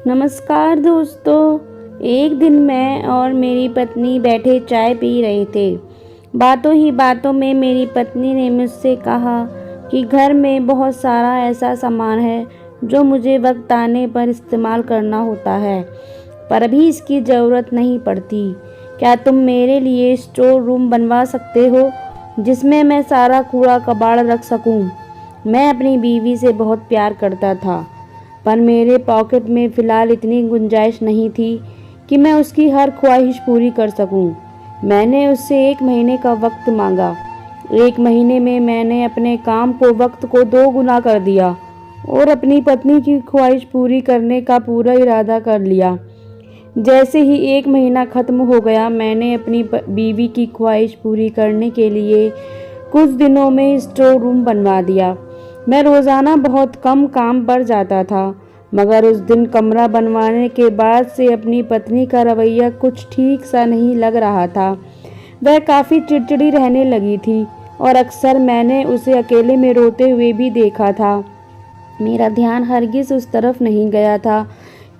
नमस्कार दोस्तों। एक दिन मैं और मेरी पत्नी बैठे चाय पी रहे थे। बातों ही बातों में मेरी पत्नी ने मुझसे कहा कि घर में बहुत सारा ऐसा सामान है जो मुझे वक्त आने पर इस्तेमाल करना होता है, पर अभी इसकी ज़रूरत नहीं पड़ती। क्या तुम मेरे लिए स्टोर रूम बनवा सकते हो जिसमें मैं सारा कूड़ा कबाड़ रख सकूं? मैं अपनी बीवी से बहुत प्यार करता था, पर मेरे पॉकेट में फ़िलहाल इतनी गुंजाइश नहीं थी कि मैं उसकी हर ख्वाहिश पूरी कर सकूं। मैंने उससे 1 महीने का वक्त मांगा। 1 महीने में मैंने अपने काम को वक्त को 2 गुना कर दिया और अपनी पत्नी की ख्वाहिश पूरी करने का पूरा इरादा कर लिया। जैसे ही 1 महीना ख़त्म हो गया, मैंने अपनी बीवी की ख्वाहिश पूरी करने के लिए कुछ दिनों में स्टोर रूम बनवा दिया। मैं रोज़ाना बहुत कम काम पर जाता था, मगर उस दिन कमरा बनवाने के बाद से अपनी पत्नी का रवैया कुछ ठीक सा नहीं लग रहा था। वह काफ़ी चिड़चिड़ी रहने लगी थी और अक्सर मैंने उसे अकेले में रोते हुए भी देखा था। मेरा ध्यान हरगिज़ उस तरफ नहीं गया था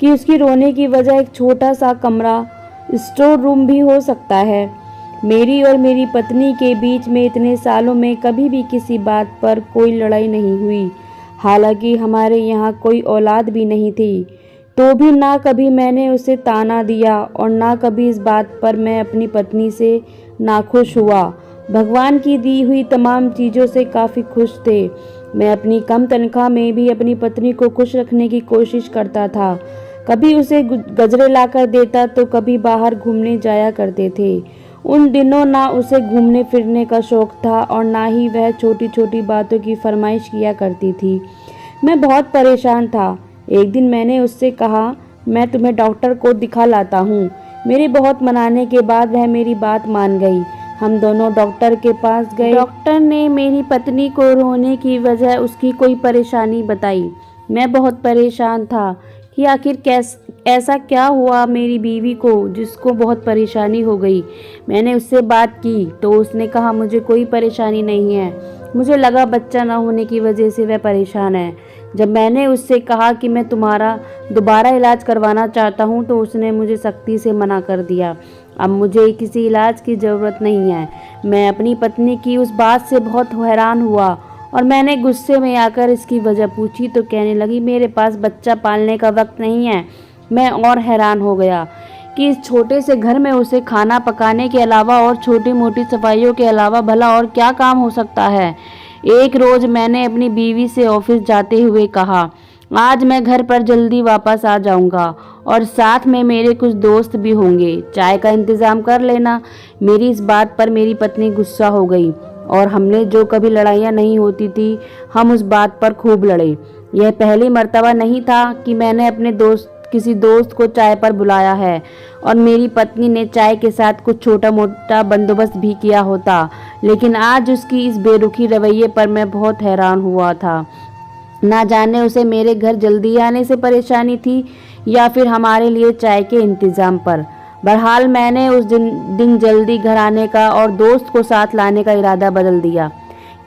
कि उसकी रोने की वजह एक छोटा सा कमरा स्टोर रूम भी हो सकता है। मेरी और मेरी पत्नी के बीच में इतने सालों में कभी भी किसी बात पर कोई लड़ाई नहीं हुई। हालांकि हमारे यहाँ कोई औलाद भी नहीं थी, तो भी ना कभी मैंने उसे ताना दिया और ना कभी इस बात पर मैं अपनी पत्नी से नाखुश हुआ। भगवान की दी हुई तमाम चीज़ों से काफ़ी खुश थे। मैं अपनी कम तनख्वाह में भी अपनी पत्नी को खुश रखने की कोशिश करता था। कभी उसे गजरे लाकर देता तो कभी बाहर घूमने जाया करते थे। उन दिनों ना उसे घूमने फिरने का शौक़ था और ना ही वह छोटी छोटी बातों की फरमाइश किया करती थी। मैं बहुत परेशान था। एक दिन मैंने उससे कहा, मैं तुम्हें डॉक्टर को दिखा लाता हूँ। मेरे बहुत मनाने के बाद वह मेरी बात मान गई। हम दोनों डॉक्टर के पास गए। डॉक्टर ने मेरी पत्नी को रोने की वजह उसकी कोई परेशानी बताई। मैं बहुत परेशान था कि आखिर ऐसा क्या हुआ मेरी बीवी को जिसको बहुत परेशानी हो गई। मैंने उससे बात की तो उसने कहा, मुझे कोई परेशानी नहीं है। मुझे लगा बच्चा ना होने की वजह से वह परेशान है। जब मैंने उससे कहा कि मैं तुम्हारा दोबारा इलाज करवाना चाहता हूँ तो उसने मुझे सख्ती से मना कर दिया। अब मुझे किसी इलाज की ज़रूरत नहीं है। मैं अपनी पत्नी की उस बात से बहुत हैरान हुआ और मैंने गुस्से में आकर इसकी वजह पूछी तो कहने लगी, मेरे पास बच्चा पालने का वक्त नहीं है। मैं और हैरान हो गया कि इस छोटे से घर में उसे खाना पकाने के अलावा और छोटी मोटी सफाइयों के अलावा भला और क्या काम हो सकता है। एक रोज़ मैंने अपनी बीवी से ऑफिस जाते हुए कहा, आज मैं घर पर जल्दी वापस आ जाऊंगा और साथ में मेरे कुछ दोस्त भी होंगे, चाय का इंतज़ाम कर लेना। मेरी इस बात पर मेरी पत्नी गुस्सा हो गई और हमने जो कभी लड़ाइयाँ नहीं होती थी, हम उस बात पर खूब लड़े। यह पहली मर्तबा नहीं था कि मैंने अपने किसी दोस्त को चाय पर बुलाया है और मेरी पत्नी ने चाय के साथ कुछ छोटा मोटा बंदोबस्त भी किया होता, लेकिन आज उसकी इस बेरुखी रवैये पर मैं बहुत हैरान हुआ था। ना जाने उसे मेरे घर जल्दी आने से परेशानी थी या फिर हमारे लिए चाय के इंतज़ाम पर। बहरहाल मैंने उस दिन जल्दी घर आने का और दोस्त को साथ लाने का इरादा बदल दिया।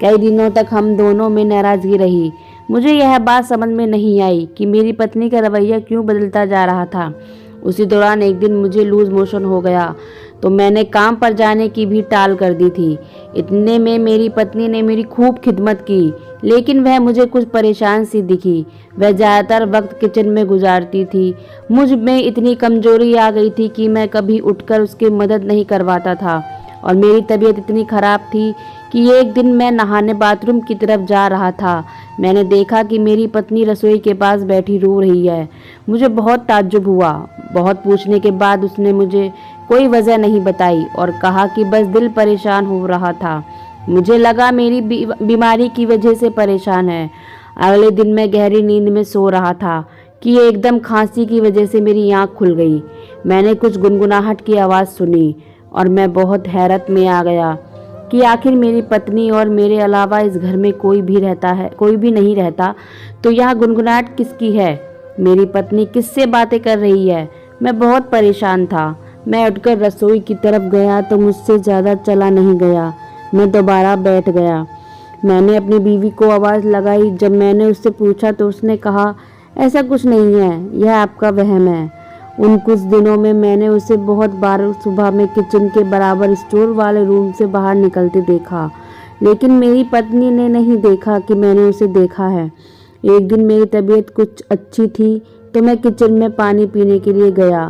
कई दिनों तक हम दोनों में नाराज़गी रही। मुझे यह बात समझ में नहीं आई कि मेरी पत्नी का रवैया क्यों बदलता जा रहा था। उसी दौरान एक दिन मुझे लूज़ मोशन हो गया तो मैंने काम पर जाने की भी टाल कर दी थी। इतने में मेरी पत्नी ने मेरी खूब खिदमत की, लेकिन वह मुझे कुछ परेशान सी दिखी। वह ज़्यादातर वक्त किचन में गुजारती थी। मुझ में इतनी कमजोरी आ गई थी कि मैं कभी उठकर उसकी मदद नहीं करवाता था और मेरी तबीयत इतनी ख़राब थी कि एक दिन मैं नहाने बाथरूम की तरफ जा रहा था। मैंने देखा कि मेरी पत्नी रसोई के पास बैठी रो रही है। मुझे बहुत ताज्जुब हुआ। बहुत पूछने के बाद उसने मुझे कोई वजह नहीं बताई और कहा कि बस दिल परेशान हो रहा था। मुझे लगा मेरी बीमारी की वजह से परेशान है। अगले दिन मैं गहरी नींद में सो रहा था कि एकदम खांसी की वजह से मेरी आँख खुल गई। मैंने कुछ गुनगुनाहट की आवाज़ सुनी और मैं बहुत हैरत में आ गया कि आखिर मेरी पत्नी और मेरे अलावा इस घर में कोई भी नहीं रहता, तो यह गुनगुनाहट किसकी है? मेरी पत्नी किससे बातें कर रही है? मैं बहुत परेशान था। मैं उठकर रसोई की तरफ गया तो मुझसे ज़्यादा चला नहीं गया। मैं दोबारा बैठ गया। मैंने अपनी बीवी को आवाज़ लगाई। जब मैंने उससे पूछा तो उसने कहा, ऐसा कुछ नहीं है, यह आपका वहम है। उन कुछ दिनों में मैंने उसे बहुत बार सुबह में किचन के बराबर स्टोर वाले रूम से बाहर निकलते देखा, लेकिन मेरी पत्नी ने नहीं देखा कि मैंने उसे देखा है। एक दिन मेरी तबीयत कुछ अच्छी थी तो मैं किचन में पानी पीने के लिए गया,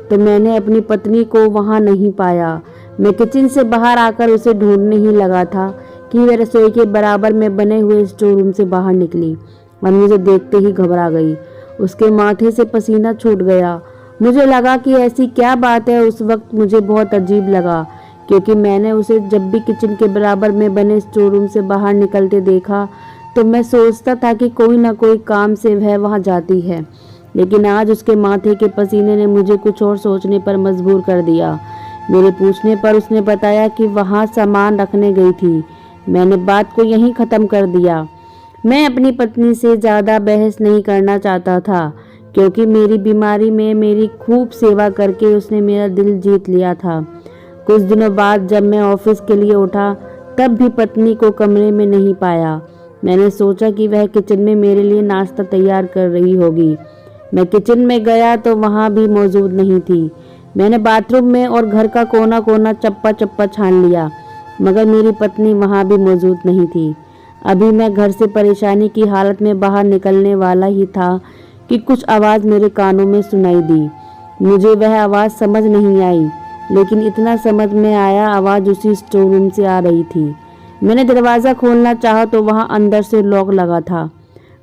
तो मैंने अपनी पत्नी को वहाँ नहीं पाया। मैं किचन से बाहर आकर उसे ढूंढने ही लगा था कि वह रसोई के बराबर में बने हुए स्टोर रूम से बाहर निकली और मुझे देखते ही घबरा गई। उसके माथे से पसीना छूट गया। मुझे लगा कि ऐसी क्या बात है। उस वक्त मुझे बहुत अजीब लगा, क्योंकि मैंने उसे जब भी किचन के बराबर में बने स्टोर रूम से बाहर निकलते देखा तो मैं सोचता था कि कोई ना कोई काम से वह वहाँ जाती है, लेकिन आज उसके माथे के पसीने ने मुझे कुछ और सोचने पर मजबूर कर दिया। मेरे पूछने पर उसने बताया कि वहाँ सामान रखने गई थी। मैंने बात को यहीं ख़त्म कर दिया। मैं अपनी पत्नी से ज़्यादा बहस नहीं करना चाहता था, क्योंकि मेरी बीमारी में मेरी खूब सेवा करके उसने मेरा दिल जीत लिया था। कुछ दिनों बाद जब मैं ऑफिस के लिए उठा तब भी पत्नी को कमरे में नहीं पाया। मैंने सोचा कि वह किचन में मेरे लिए नाश्ता तैयार कर रही होगी। मैं किचन में गया तो वहाँ भी मौजूद नहीं थी। मैंने बाथरूम में और घर का कोना कोना चप्पा चप्पा छान लिया, मगर मेरी पत्नी वहाँ भी मौजूद नहीं थी। अभी मैं घर से परेशानी की हालत में बाहर निकलने वाला ही था कि कुछ आवाज़ मेरे कानों में सुनाई दी। मुझे वह आवाज़ समझ नहीं आई, लेकिन इतना समझ में आया, आवाज़ उसी स्टोर रूम से आ रही थी। मैंने दरवाज़ा खोलना चाहा तो वहाँ अंदर से लॉक लगा था।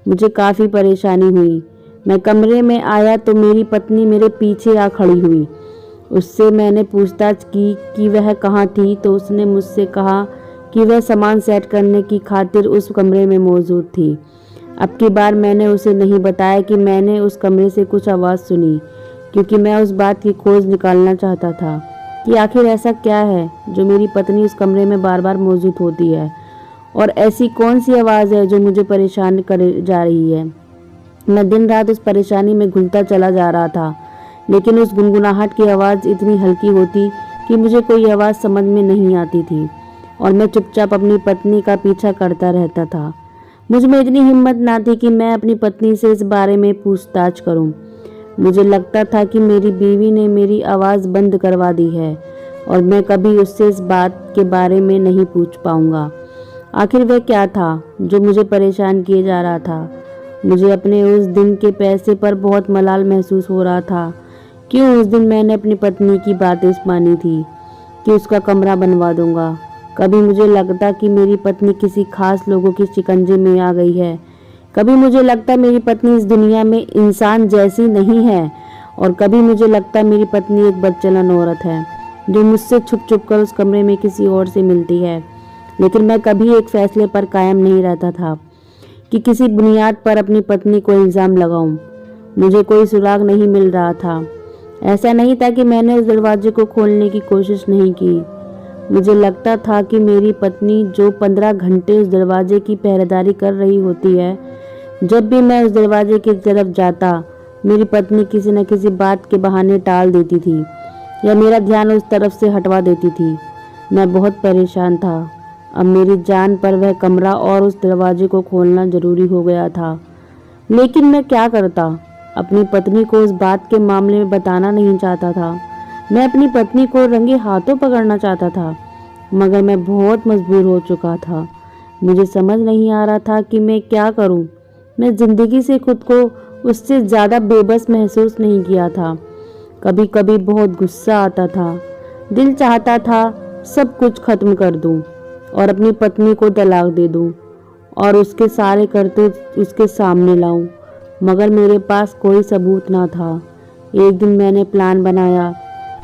मुझे काफ़ी परेशानी हुई। मैं कमरे में आया तो मेरी पत्नी मेरे पीछे आ खड़ी हुई। उससे मैंने पूछताछ की कि वह कहाँ थी, तो उसने मुझसे कहा कि वह सामान सेट करने की खातिर उस कमरे में मौजूद थी। अब की बार मैंने उसे नहीं बताया कि मैंने उस कमरे से कुछ आवाज़ सुनी, क्योंकि मैं उस बात की खोज निकालना चाहता था कि आखिर ऐसा क्या है जो मेरी पत्नी उस कमरे में बार बार मौजूद होती है, और ऐसी कौन सी आवाज़ है जो मुझे परेशान कर जा रही है। मैं दिन रात उस परेशानी में घुलता चला जा रहा था, लेकिन उस गुनगुनाहट की आवाज़ इतनी हल्की होती कि मुझे कोई आवाज़ समझ में नहीं आती थी, और मैं चुपचाप अपनी पत्नी का पीछा करता रहता था। मुझ में इतनी हिम्मत ना थी कि मैं अपनी पत्नी से इस बारे में पूछताछ करूं। मुझे लगता था कि मेरी बीवी ने मेरी आवाज़ बंद करवा दी है और मैं कभी उससे इस बात के बारे में नहीं पूछ पाऊंगा। आखिर वह क्या था जो मुझे परेशान किए जा रहा था। मुझे अपने उस दिन के पैसे पर बहुत मलाल महसूस हो रहा था। क्यों उस दिन मैंने अपनी पत्नी की बातें मानी थी कि उसका कमरा बनवा दूंगा। कभी मुझे लगता कि मेरी पत्नी किसी खास लोगों के शिकंजे में आ गई है। कभी मुझे लगता मेरी पत्नी इस दुनिया में इंसान जैसी नहीं है, और कभी मुझे लगता मेरी पत्नी एक बदचलन औरत है जो मुझसे छुप छुप कर उस कमरे में किसी और से मिलती है। लेकिन मैं कभी एक फैसले पर कायम नहीं रहता था कि किसी बुनियाद पर अपनी पत्नी को इल्ज़ाम लगाऊं। मुझे कोई सुराग नहीं मिल रहा था। ऐसा नहीं था कि मैंने उस दरवाजे को खोलने की कोशिश नहीं की। मुझे लगता था कि मेरी पत्नी जो 15 घंटे उस दरवाजे की पहरेदारी कर रही होती है, जब भी मैं उस दरवाजे की तरफ जाता मेरी पत्नी किसी न किसी बात के बहाने टाल देती थी या मेरा ध्यान उस तरफ से हटवा देती थी। मैं बहुत परेशान था। अब मेरी जान पर वह कमरा और उस दरवाजे को खोलना जरूरी हो गया था। लेकिन मैं क्या करता। अपनी पत्नी को उस बात के मामले में बताना नहीं चाहता था। मैं अपनी पत्नी को रंगे हाथों पकड़ना चाहता था, मगर मैं बहुत मजबूर हो चुका था। मुझे समझ नहीं आ रहा था कि मैं क्या करूं। मैं जिंदगी से खुद को उससे ज़्यादा बेबस महसूस नहीं किया था। कभी कभी बहुत गुस्सा आता था। दिल चाहता था सब कुछ खत्म कर दूं और अपनी पत्नी को तलाक दे दूं और उसके सारे करतूत उसके सामने लाऊं, मगर मेरे पास कोई सबूत ना था। एक दिन मैंने प्लान बनाया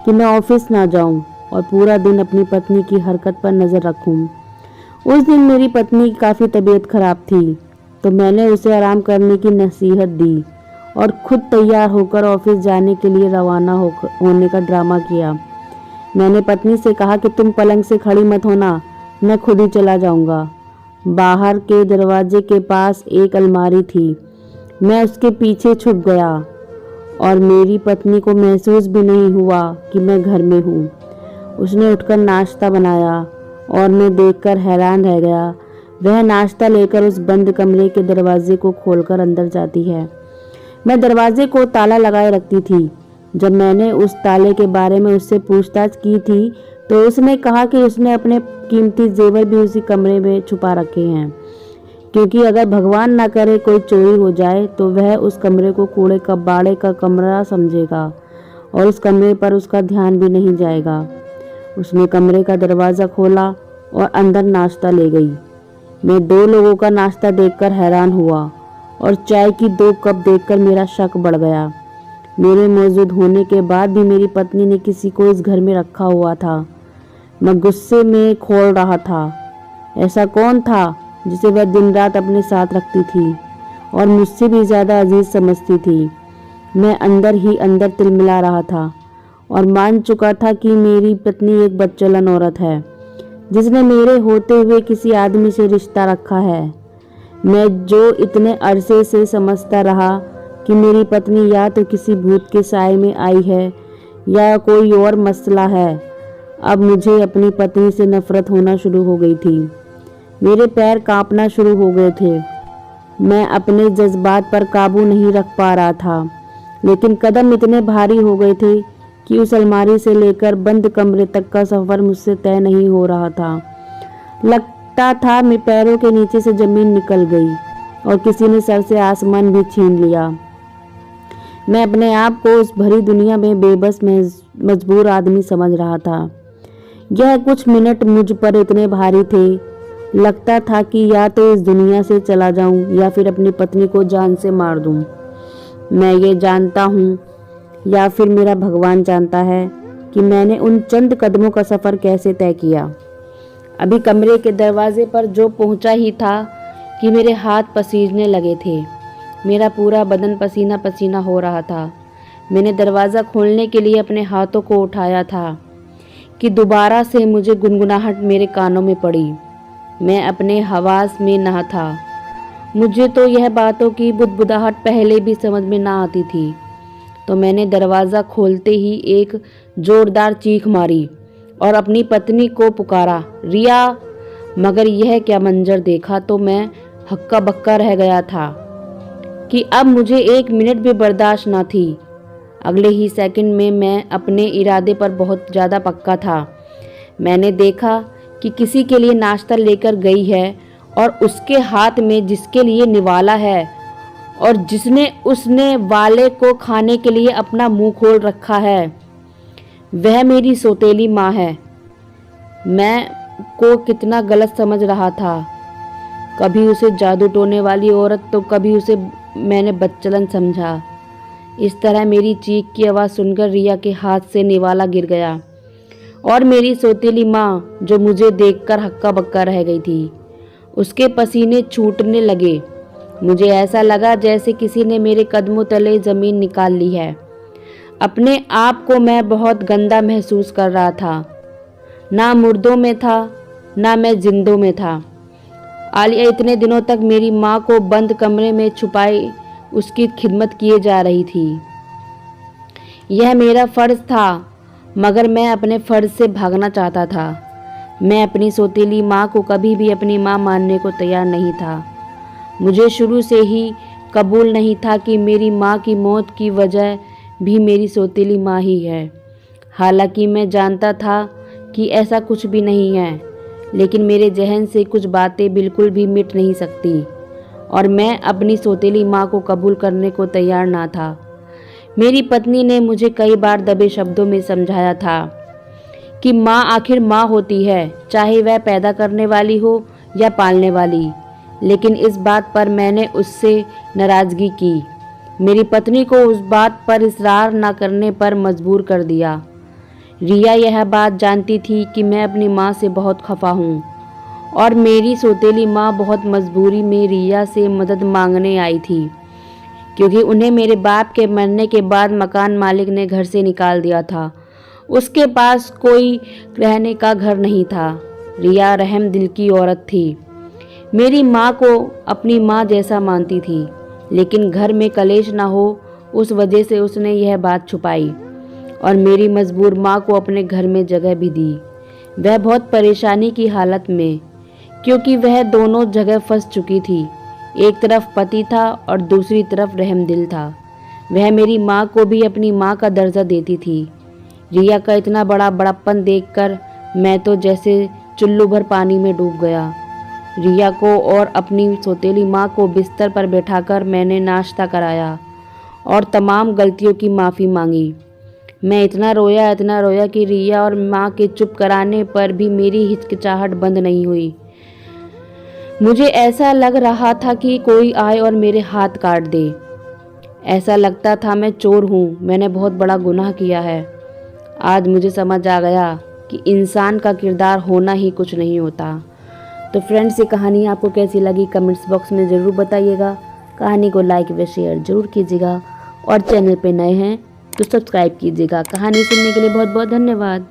कि मैं ऑफिस ना जाऊं और पूरा दिन अपनी पत्नी की हरकत पर नज़र रखूं। उस दिन मेरी पत्नी की काफ़ी तबीयत खराब थी, तो मैंने उसे आराम करने की नसीहत दी और खुद तैयार होकर ऑफिस जाने के लिए रवाना होने का ड्रामा किया। मैंने पत्नी से कहा कि तुम पलंग से खड़ी मत होना, मैं खुद ही चला जाऊंगा। बाहर के दरवाजे के पास एक अलमारी थी। मैं उसके पीछे छुप गया और मेरी पत्नी को महसूस भी नहीं हुआ कि मैं घर में हूँ। उसने उठकर नाश्ता बनाया और मैं देखकर हैरान रह गया। वह नाश्ता लेकर उस बंद कमरे के दरवाजे को खोलकर अंदर जाती है। मैं दरवाजे को ताला लगाए रखती थी। जब मैंने उस ताले के बारे में उससे पूछताछ की थी तो उसने कहा कि उसने अपने कीमती जेवर भी उसी कमरे में छुपा रखे हैं, क्योंकि अगर भगवान ना करे कोई चोरी हो जाए तो वह उस कमरे को कूड़े कबाड़े का कमरा समझेगा और उस कमरे पर उसका ध्यान भी नहीं जाएगा। उसने कमरे का दरवाज़ा खोला और अंदर नाश्ता ले गई। मैं 2 लोगों का नाश्ता देखकर हैरान हुआ और चाय की 2 कप देखकर मेरा शक बढ़ गया। मेरे मौजूद होने के बाद भी मेरी पत्नी ने किसी को इस घर में रखा हुआ था। मैं गुस्से में खोल रहा था। ऐसा कौन था जिसे वह दिन रात अपने साथ रखती थी और मुझसे भी ज़्यादा अजीज समझती थी। मैं अंदर ही अंदर तिलमिला रहा था और मान चुका था कि मेरी पत्नी एक बदचलन औरत है जिसने मेरे होते हुए किसी आदमी से रिश्ता रखा है। मैं जो इतने अरसे से समझता रहा कि मेरी पत्नी या तो किसी भूत के साए में आई है या कोई और मसला है, अब मुझे अपनी पत्नी से नफरत होना शुरू हो गई थी। मेरे पैर कांपना शुरू हो गए थे। मैं अपने जज्बात पर काबू नहीं रख पा रहा था, लेकिन कदम इतने भारी हो गए थे कि उस अलमारी से लेकर बंद कमरे तक का सफ़र मुझसे तय नहीं हो रहा था। लगता था मेरे पैरों के नीचे से ज़मीन निकल गई और किसी ने सर से आसमान भी छीन लिया। मैं अपने आप को उस भरी दुनिया में बेबस मजबूर आदमी समझ रहा था। यह कुछ मिनट मुझ पर इतने भारी थे, लगता था कि या तो इस दुनिया से चला जाऊं या फिर अपनी पत्नी को जान से मार दूं। मैं ये जानता हूं या फिर मेरा भगवान जानता है कि मैंने उन चंद कदमों का सफ़र कैसे तय किया। अभी कमरे के दरवाजे पर जो पहुंचा ही था कि मेरे हाथ पसीजने लगे थे। मेरा पूरा बदन पसीना पसीना हो रहा था। मैंने दरवाज़ा खोलने के लिए अपने हाथों को उठाया था कि दोबारा से मुझे गुनगुनाहट मेरे कानों में पड़ी। मैं अपने हवास में ना था। मुझे तो यह बातों की बुदबुदाहट पहले भी समझ में ना आती थी। तो मैंने दरवाज़ा खोलते ही एक ज़ोरदार चीख मारी और अपनी पत्नी को पुकारा, रिया। मगर यह क्या मंजर देखा तो मैं हक्का बक्का रह गया था कि अब मुझे 1 मिनट भी बर्दाश्त ना थी। अगले ही सेकंड में मैं अपने इरादे पर बहुत ज़्यादा पक्का था। मैंने देखा कि किसी के लिए नाश्ता लेकर गई है और उसके हाथ में जिसके लिए निवाला है और जिसने उसने वाले को खाने के लिए अपना मुंह खोल रखा है, वह मेरी सौतेली माँ है। मैं को कितना गलत समझ रहा था। कभी उसे जादू टोने वाली औरत तो कभी उसे मैंने बदचलन समझा। इस तरह मेरी चीख की आवाज़ सुनकर रिया के हाथ से निवाला गिर गया और मेरी सौतेली माँ, जो मुझे देखकर हक्का बक्का रह गई थी, उसके पसीने छूटने लगे। मुझे ऐसा लगा जैसे किसी ने मेरे कदमों तले ज़मीन निकाल ली है। अपने आप को मैं बहुत गंदा महसूस कर रहा था। ना मुर्दों में था ना मैं जिंदों में था। आलिया इतने दिनों तक मेरी माँ को बंद कमरे में छुपाई उसकी खिदमत किए जा रही थी। यह मेरा फ़र्ज़ था, मगर मैं अपने फ़र्ज़ से भागना चाहता था। मैं अपनी सौतेली माँ को कभी भी अपनी माँ मानने को तैयार नहीं था। मुझे शुरू से ही कबूल नहीं था कि मेरी माँ की मौत की वजह भी मेरी सौतेली माँ ही है। हालांकि मैं जानता था कि ऐसा कुछ भी नहीं है, लेकिन मेरे जहन से कुछ बातें बिल्कुल भी मिट नहीं सकती और मैं अपनी सौतेली माँ को कबूल करने को तैयार ना था। मेरी पत्नी ने मुझे कई बार दबे शब्दों में समझाया था कि माँ आखिर माँ होती है, चाहे वह पैदा करने वाली हो या पालने वाली। लेकिन इस बात पर मैंने उससे नाराज़गी की। मेरी पत्नी को उस बात पर इसरार न करने पर मजबूर कर दिया। रिया यह बात जानती थी कि मैं अपनी माँ से बहुत खफा हूँ और मेरी सौतेली माँ बहुत मजबूरी में रिया से मदद मांगने आई थी, क्योंकि उन्हें मेरे बाप के मरने के बाद मकान मालिक ने घर से निकाल दिया था। उसके पास कोई रहने का घर नहीं था। रिया रहम दिल की औरत थी। मेरी माँ को अपनी माँ जैसा मानती थी, लेकिन घर में कलेश ना हो उस वजह से उसने यह बात छुपाई और मेरी मजबूर माँ को अपने घर में जगह भी दी। वह बहुत परेशानी की हालत में, क्योंकि वह दोनों जगह फंस चुकी थी। एक तरफ पति था और दूसरी तरफ रहमदिल था। वह मेरी माँ को भी अपनी माँ का दर्जा देती थी। रिया का इतना बड़ा बड़प्पन देखकर मैं तो जैसे चुल्लू भर पानी में डूब गया। रिया को और अपनी सौतेली माँ को बिस्तर पर बैठाकर मैंने नाश्ता कराया और तमाम गलतियों की माफ़ी मांगी। मैं इतना रोया कि रिया और माँ के चुप कराने पर भी मेरी हिचकिचाहट बंद नहीं हुई। मुझे ऐसा लग रहा था कि कोई आए और मेरे हाथ काट दे। ऐसा लगता था मैं चोर हूँ, मैंने बहुत बड़ा गुनाह किया है। आज मुझे समझ आ गया कि इंसान का किरदार होना ही कुछ नहीं होता। तो फ्रेंड्स, ये कहानी आपको कैसी लगी कमेंट्स बॉक्स में ज़रूर बताइएगा। कहानी को लाइक व शेयर ज़रूर कीजिएगा और चैनल पे नए हैं तो सब्सक्राइब कीजिएगा। कहानी सुनने के लिए बहुत बहुत धन्यवाद।